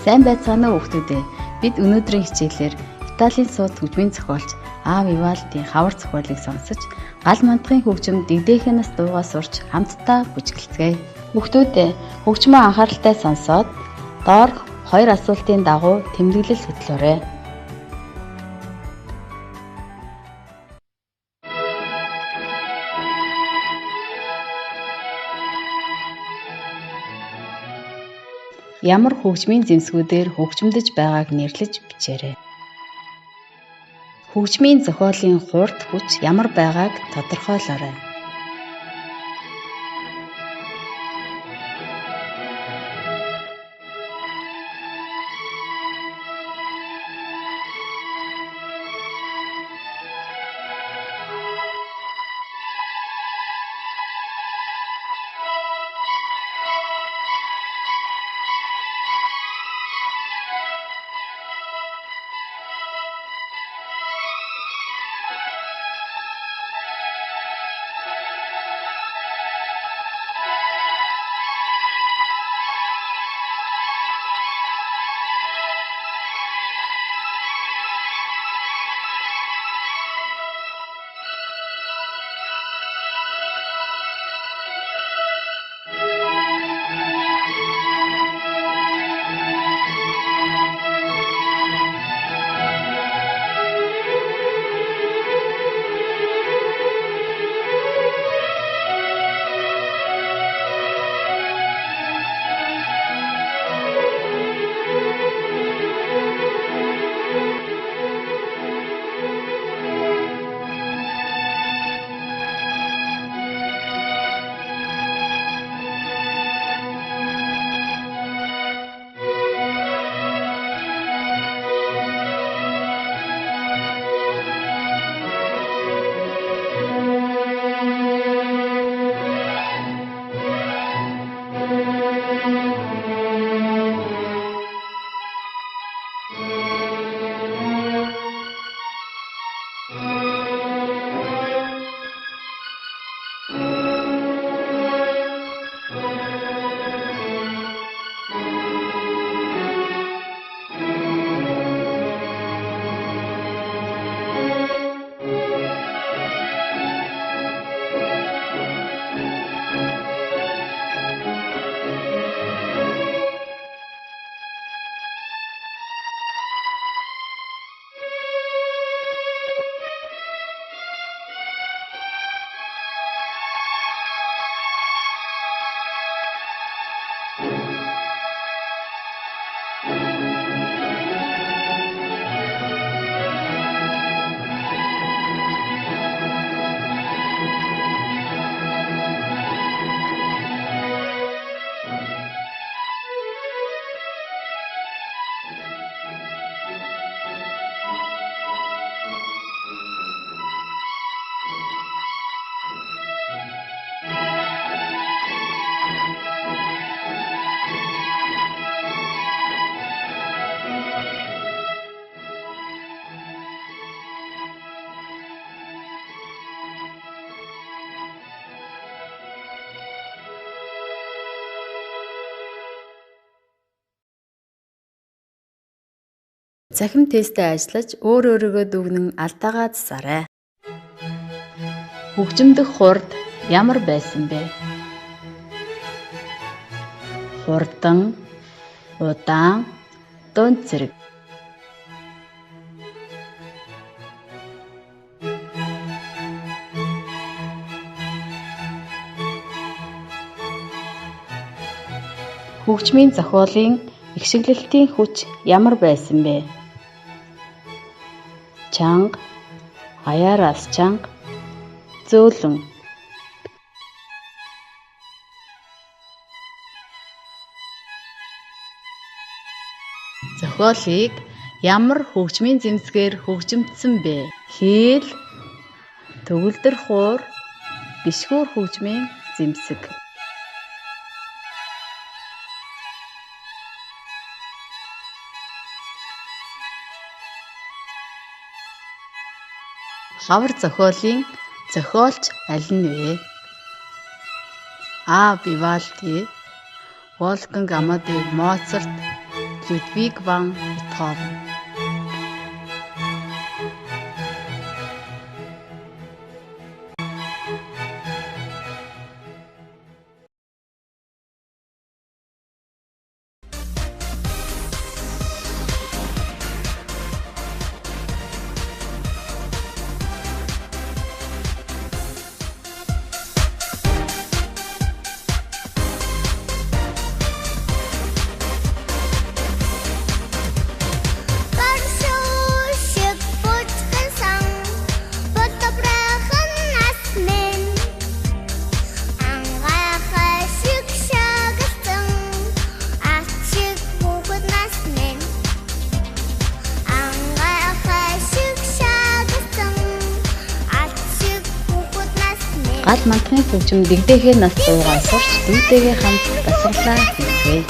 Сайн байцгаана уу хүүхдүүдээ. Бид өнөөдрийн хичээлээр Италийн сууд хөгжмийн зохиолч А. Вивальдийн хавар зохиолыг сонсож, гал мандахын хөгжим дэгдэхэнээс дуугаа сурч хамтдаа бүжгэлцгээе. Хүүхдүүдээ хөгжмөө анхааралтай сонсоод доорх 2 асуултын дагуу тэмдэглэл хөтлөөрэй. Ямар хөгжмийн зэмсгүүдээр хөгжмөдөж байгааг нэрлэж бичээрэй. Хөгжмийн зохиолын хурд хүч ямар байгааг тодорхойлоорой. Захим тесттэй ажиллаж өөрийгөө дүгнэн алдаагаа засаарай. Хөгжмөдөх хурд ямар байсан бэ? Хурдан, удаан, дунд зэрэг. Хөгжмийн зохиолын эгшиглэлтийн хүч ямар байсан бэ? Чанга, хаяараас чанга, зөөлөн. Зохиолыг ямар хөгжмийн зэмсгээр хөгжимдсөн бэ? Хийл, төгөлдөр хуур, гишгүүр хөгжмийн зэмсэг. Хавар зохиолын зохиолч аль нь вэ? А. Вивальди, Wolfgang Amadeus Mozart, Ludwig van Beethoven. Гал мандахын хөгжим дэгдээхээ нас дуугаа сурч дүүтэйгээ хамт дасгалаа хийцгээе.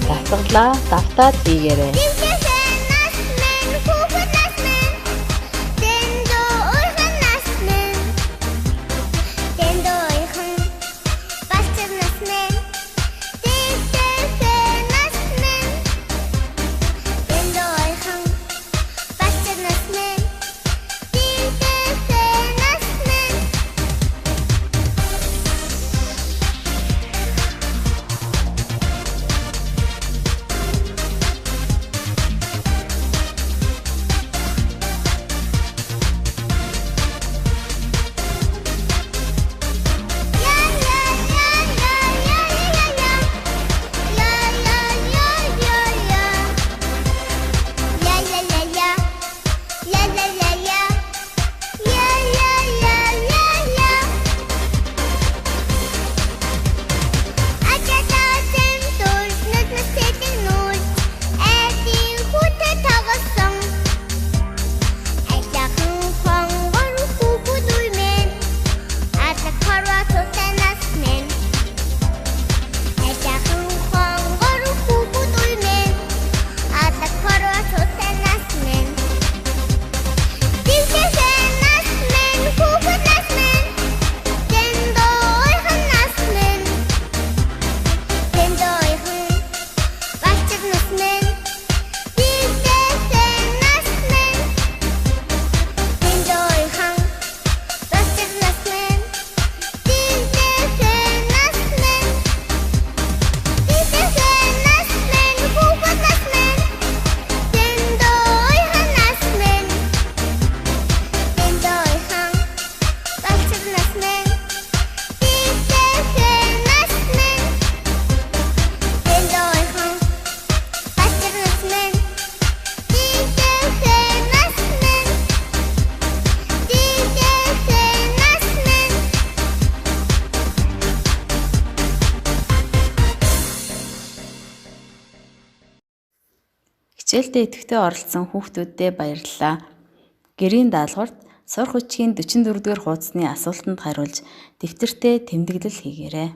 Дасгалаа давтаад хийгээрэй. Хичээлдээ идэвхтэй оролцсон хүүхдүүддээ баярлалаа. Гэрийн даалгаварт сурах хүчгийн 44-р хуудасны асуултанд хариулж дэвтэртээ тэмдэглэл хийгээрэй.